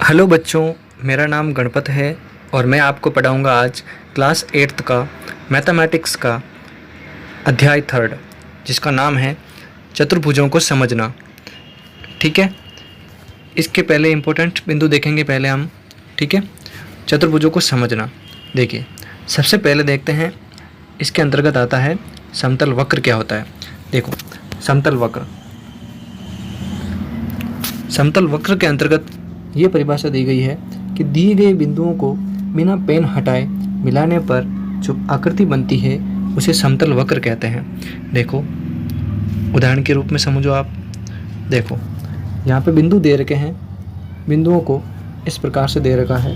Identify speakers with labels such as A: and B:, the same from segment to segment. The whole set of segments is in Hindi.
A: हेलो बच्चों, मेरा नाम गणपत है और मैं आपको पढ़ाऊंगा आज क्लास 8th का मैथमेटिक्स का अध्याय 3 जिसका नाम है चतुर्भुजों को समझना। ठीक है, इसके पहले इम्पोर्टेंट बिंदु देखेंगे पहले हम। ठीक है, चतुर्भुजों को समझना। देखिए, सबसे पहले देखते हैं इसके अंतर्गत आता है समतल वक्र क्या होता है। देखो, समतल वक्र के अंतर्गत ये परिभाषा दी गई है कि दिए गए बिंदुओं को बिना पेन हटाए मिलाने पर जो आकृति बनती है उसे समतल वक्र कहते हैं। देखो, उदाहरण के रूप में समझो आप। देखो, यहाँ पे बिंदु दे रखे हैं, बिंदुओं को इस प्रकार से दे रखा है।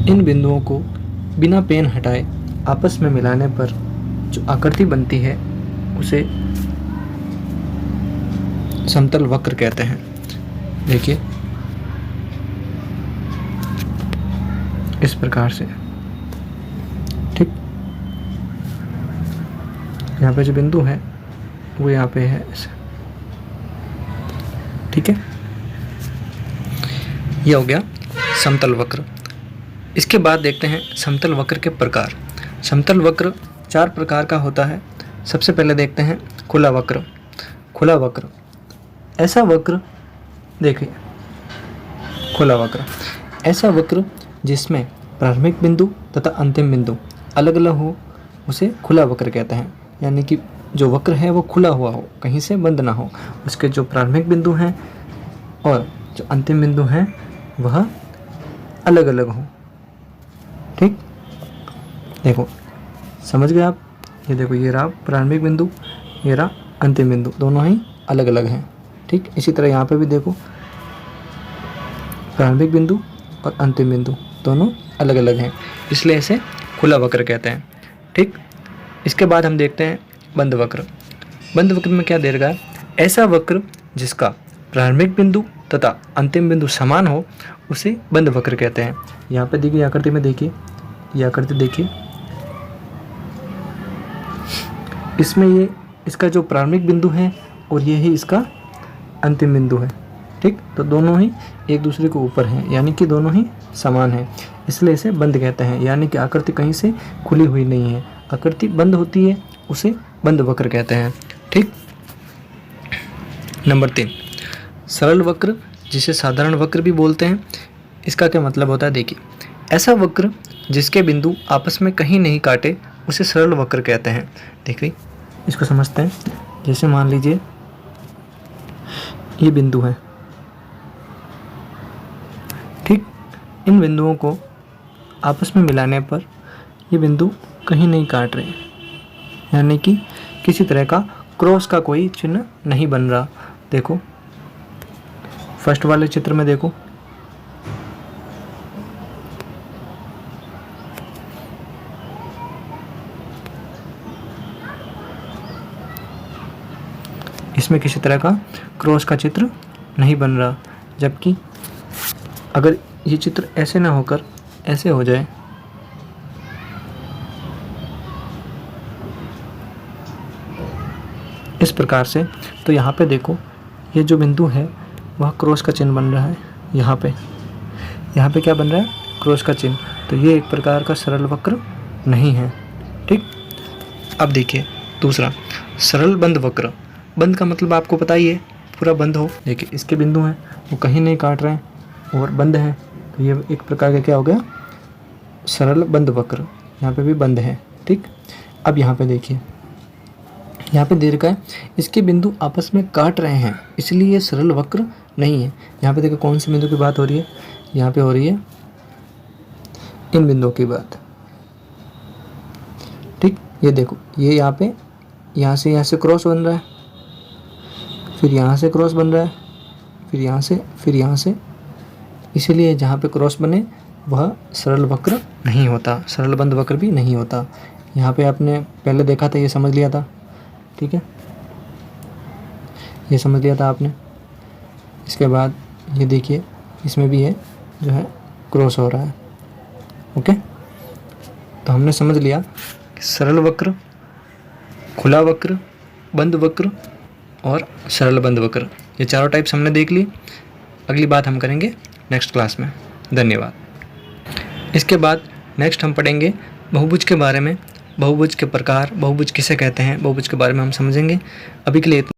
A: इन बिंदुओं को बिना पेन हटाए आपस में मिलाने पर जो आकृति बनती है उसे समतल वक्र कहते हैं। देखिए, इस प्रकार से। ठीक, यहाँ पे जो बिंदु है वो यहाँ पे है ऐसे। ठीक है, यह हो गया समतल वक्र। इसके बाद देखते हैं समतल वक्र के प्रकार। समतल वक्र 4 प्रकार का होता है। सबसे पहले देखते हैं खुला वक्र। खुला वक्र ऐसा वक्र, देखिए, खुला वक्र ऐसा वक्र जिसमें प्रारंभिक बिंदु तथा अंतिम बिंदु अलग अलग हो उसे खुला वक्र कहते हैं। यानी कि जो वक्र है वो खुला हुआ हो, कहीं से बंद ना हो, उसके जो प्रारंभिक बिंदु हैं और जो अंतिम बिंदु हैं वह अलग अलग हो। ठीक, देखो, समझ गए आप। ये देखो, ये रहा प्रारंभिक बिंदु, ये रहा अंतिम बिंदु, दोनों ही अलग अलग हैं। ठीक, इसी तरह यहाँ पे भी देखो, प्रारंभिक बिंदु और अंतिम बिंदु दोनों अलग अलग हैं, इसलिए इसे खुला वक्र कहते हैं। ठीक, इसके बाद हम देखते हैं बंद वक्र। बंद वक्र में क्या दे रखा है? ऐसा वक्र जिसका प्रारंभिक बिंदु तथा अंतिम बिंदु समान हो उसे बंद वक्र कहते हैं। यहाँ पे देखिए, आकृति में देखिए, ये आकृति देखिए, इसमें ये इसका जो प्रारंभिक बिंदु है और ये ही इसका अंतिम बिंदु है। ठीक, तो दोनों ही एक दूसरे के ऊपर हैं, यानी कि दोनों ही समान हैं, इसलिए इसे बंद कहते हैं। यानी कि आकृति कहीं से खुली हुई नहीं है, आकृति बंद होती है, उसे बंद वक्र कहते हैं। ठीक, नंबर 3 सरल वक्र, जिसे साधारण वक्र भी बोलते हैं। इसका क्या मतलब होता है? देखिए, ऐसा वक्र जिसके बिंदु आपस में कहीं नहीं काटे उसे सरल वक्र कहते हैं। देखिए, इसको समझते हैं। जैसे मान लीजिए ये बिंदु है। ठीक, इन बिंदुओं को आपस में मिलाने पर ये बिंदु कहीं नहीं काट रहे, यानी कि किसी तरह का क्रॉस का कोई चिन्ह नहीं बन रहा। देखो, फर्स्ट वाले चित्र में देखो, इसमें किसी तरह का क्रॉस का चित्र नहीं बन रहा। जबकि अगर ये चित्र ऐसे ना होकर ऐसे हो जाए, इस प्रकार से, तो यहाँ पे देखो, ये जो बिंदु है वह क्रॉस का चिन्ह बन रहा है। यहाँ पे क्या बन रहा है? क्रॉस का चिन्ह। तो ये एक प्रकार का सरल वक्र नहीं है। ठीक, अब देखिए दूसरा सरल बंद वक्र। बंद का मतलब आपको पता ही है, पूरा बंद हो। देखिए, इसके बिंदु हैं वो कहीं नहीं काट रहे हैं और बंद हैं, तो ये एक प्रकार का क्या हो गया? सरल बंद वक्र। यहाँ पे भी बंद है। ठीक, अब यहाँ पे देखिए, यहाँ पे दे रखा है इसके बिंदु आपस में काट रहे हैं, इसलिए ये सरल वक्र नहीं है। यहाँ पे देखो, कौन से बिंदु की बात हो रही है? यहाँ पे हो रही है इन बिंदुओं की बात। ठीक, ये देखो, ये यहाँ से क्रॉस बन रहा है, फिर यहाँ से क्रॉस बन रहा है, फिर यहाँ से, इसीलिए जहाँ पे क्रॉस बने वह सरल वक्र नहीं होता, सरल बंद वक्र भी नहीं होता। यहाँ पे आपने पहले देखा था, ये समझ लिया था। ठीक है, ये समझ लिया था आपने। इसके बाद ये देखिए, इसमें भी है जो है क्रॉस हो रहा है। ओके, तो हमने समझ लिया कि सरल वक्र, खुला वक्र, बंद वक्र और सरल बंद वक्र। ये चारों टाइप्स हमने देख ली। अगली बात हम करेंगे नेक्स्ट क्लास में। धन्यवाद। इसके बाद नेक्स्ट हम पढ़ेंगे बहुभुज के बारे में, बहुभुज के प्रकार, बहुभुज किसे कहते हैं, बहुभुज के बारे में हम समझेंगे। अभी के लिए